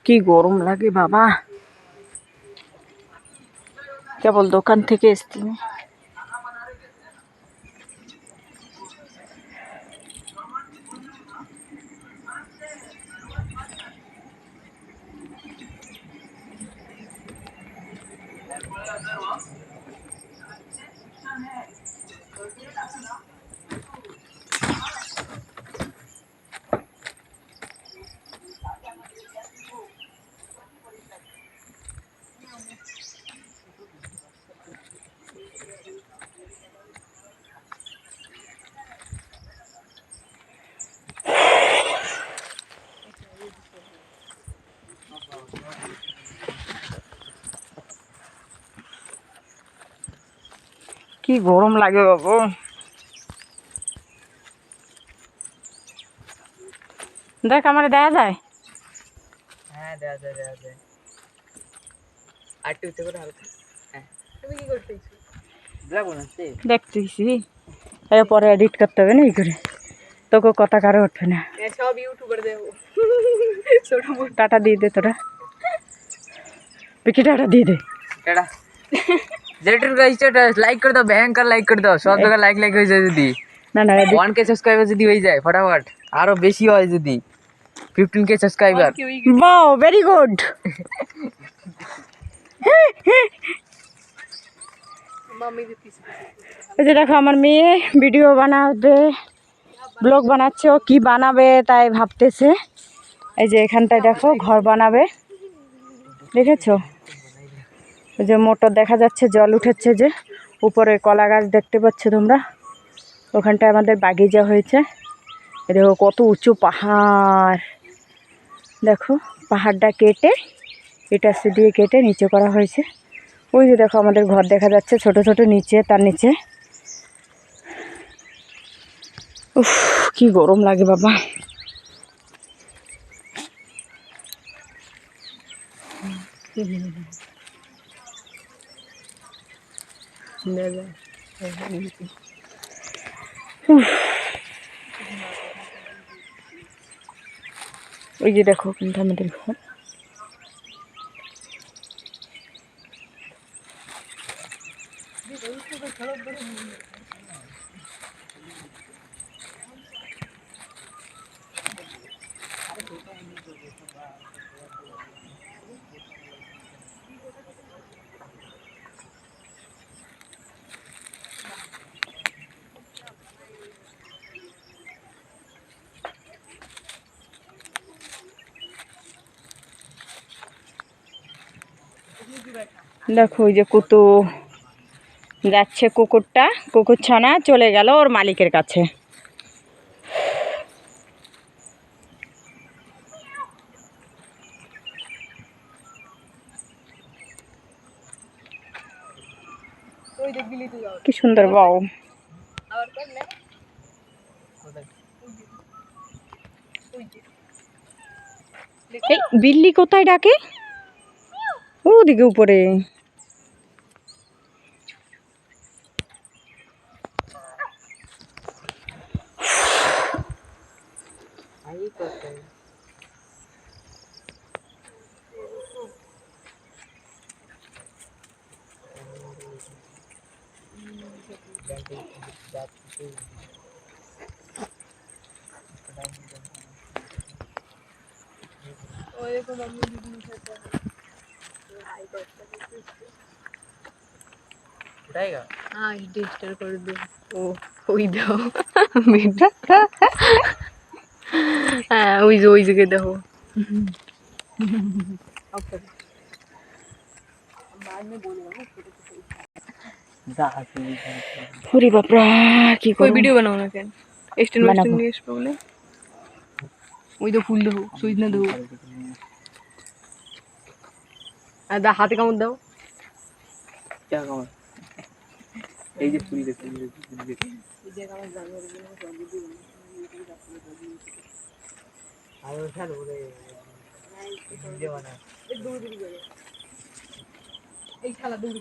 কি গরম লাগে বাবা, কেবল দোকান থেকে এসছি। কি গরম লাগে বাবু, দেখ আমার দেখা যায়। হ্যাঁ দেখা যায় দেখা যায়। আর টুতে করে হালকা। হ্যাঁ তুমি কি করতেছো? ব্লগ বানাচ্ছি। দেখতেছি এরপরে এডিট করতে হবে না, এই করে তোকে কথা কারো উঠবে না। সব ইউটিউবার দেবো। ছোট মোটো টাটা দিয়ে দে তোরা, পিকি টাটা দিয়ে দে। টাটা। जेटर का स्टेटस लाइक कर दो, भयंकर लाइक कर दो, सब जगह लाइक लाइक हो जाए যদি না না 1k সাবস্ক্রাইবার যদি হয়ে যায় ফটাফট, আরো বেশি হয় যদি 15k সাবস্ক্রাইবার। বাও ভেরি গুড। এই যে দেখো আমার মেয়ে ভিডিও বানাবে, ব্লগ বানাচ্ছে, ও কি বানাবে তাই ভাবতেছে। এই যে এখানটায় দেখো ঘর বানাবে, দেখেছো? ওই যে মোটর দেখা যাচ্ছে, জল উঠেছে, যে উপরে কলা গাছ দেখতে পাচ্ছ তোমরা, ওখানটায় আমাদের বাগিচা হয়েছে। দেখো কত উঁচু পাহাড়, দেখো পাহাড়টা কেটে এটা দিয়ে কেটে নিচে করা হয়েছে। ওই যে দেখো আমাদের ঘর দেখা যাচ্ছে ছোট ছোট নিচে, তার নিচে। উফ কি গরম লাগে বাবা। ওই যে দেখো কিন্তু আমাদের ঘর। দেখো ওই যে কুতু যাচ্ছে, কুকুরটা, কুকুর ছানা চলে গেল ওর মালিকের কাছে। কি সুন্দর বাও। এই বিল্লি কোথায় ডাকে? ওদিকে উপরে। उठाएगा? हाँ डिजिटल कर दो। ओ ওই দাও মেয়েটা। হ্যাঁ ওই জায়গায় দেখো। ওরে বাপরা কি कोई করব। वीडियो बनाओ ना क्या? स्टैंड বানাবো। Western news problem. ওই তো ফুল দেখো, সুইচ না দেখো। আর দা হাতে কামড় দাও। क्या कहो? এই যে ফুল দেখো, ফুল দেখো। আর ওর খেলো রে ভিডিও বানা এই খেলা দৌড়ি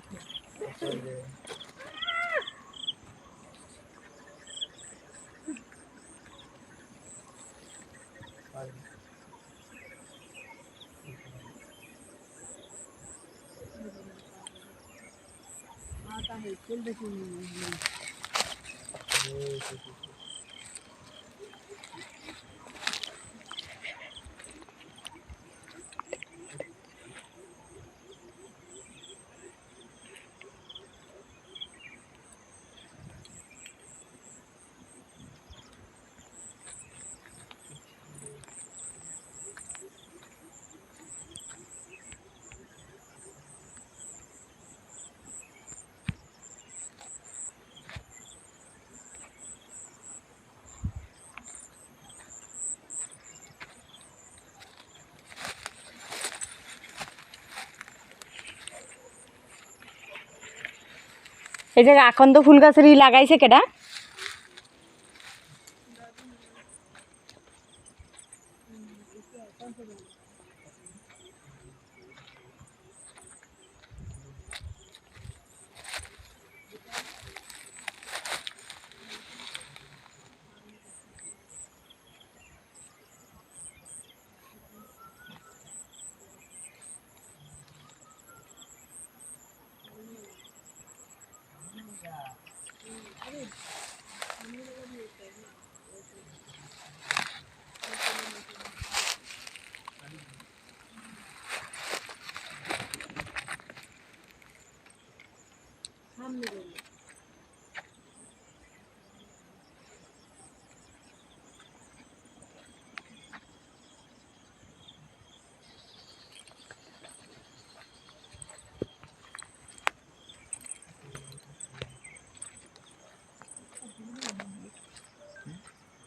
এই জায়গায় আকন্দ ফুল গাছের লাগাইছে কেডা?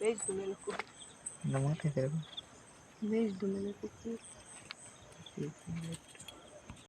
বেশ দুলের কুকুর নমতে দেব বেশ দুলের কুকুর